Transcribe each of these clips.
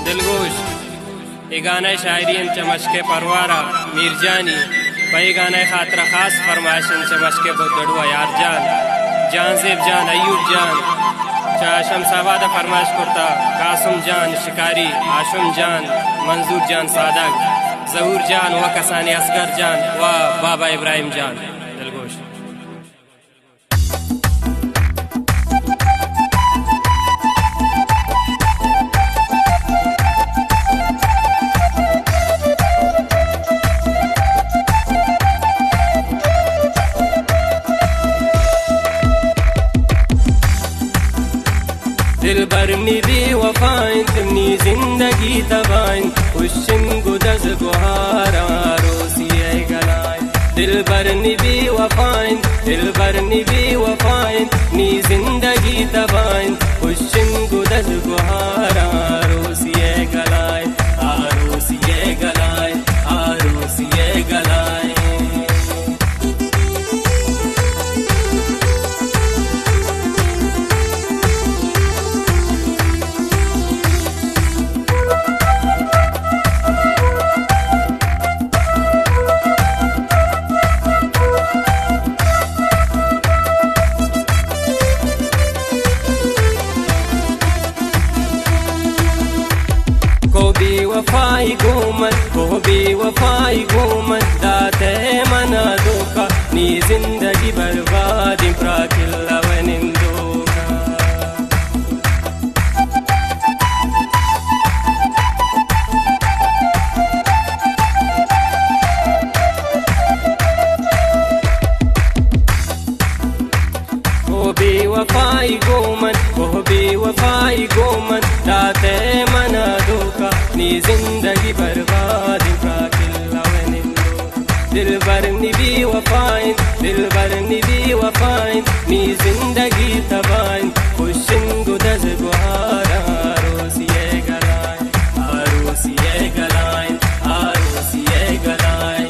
दिलगोश ये गाना शायरी चमचके परवारा मीरजानी वही गाना खातरा खास फरमाइशन चमचके बुद्धड़ुआ यार जान जेब जान अयूब जान चाशम सावादा फरमाइश करता कासम जान शिकारी आशम जान मंजूर जान सादक जहूर जान व कसानी असगर जान व बाबा इब्राहिम जान दिलगोश। दिल भरनी बेवफाइन तुमनी जिंदगी तबाइन खुशिन गुदज गुहारा रोसिए गलाइन। दिल भरनी बेवफाइन नी जिंदगी तबाइन खुशिन गुदज गुहारा रोसिए गलाइन आरोसिए गलाइन आरोसिए गलाइन। को बेवफाई गोमन दाते मना धोखा नी जिंदगी बर्बादी प्राकिल्ला वनिंदोका। को बेवफाई गोमन दाते मना धोखा नी जिंदगी बर्बादी प्राकिल्ला वनिंदोका। दिल भरनी बेवफाइन नी जिंदगी तबाइन खुशिन गुदज गुहारा रोसिए गलाइन आरोसिए गलाइन आरोसिए गलाइन।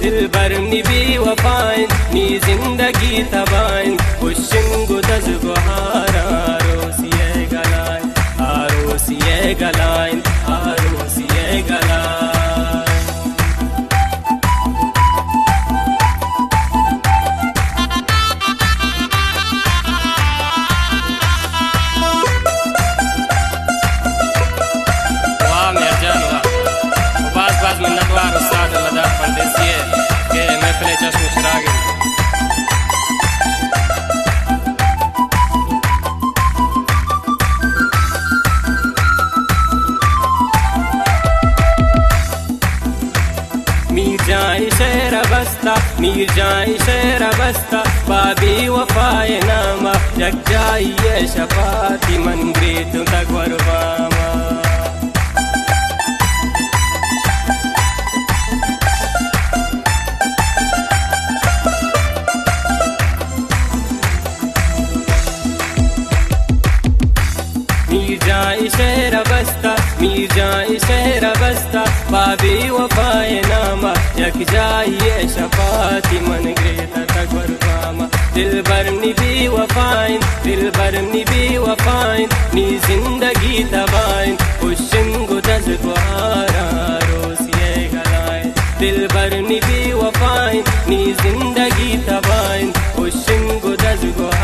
दिल भरनी बेवफाइन नी जिंदगी तबाइन खुशिन गुदज गुहारा रोसिए गलाइन आरोसिए गलाइन आरोसिए गलाइन। मिन्नतवार उस्ताद लदा परदेसिये के महफिल जश्न शरागी। मीर जाई शेर बस्ता बाबी वफाए नामा जग जाइए शफाती मन ग्रेत तक वरवामा। मीर जाई शेर बस्ता बाबी वफाए नामा यक जाइए शफाती मन ग्रेता तक वरवामा। दिल भरनी बेवफाइन नी जिंदगी तबाइन खुशिन गुदज गुहारा रोसिए गलाइन। दिल भरनी बेवफाइन नी जिंदगी तबाइन खुशिन गुदज जुगो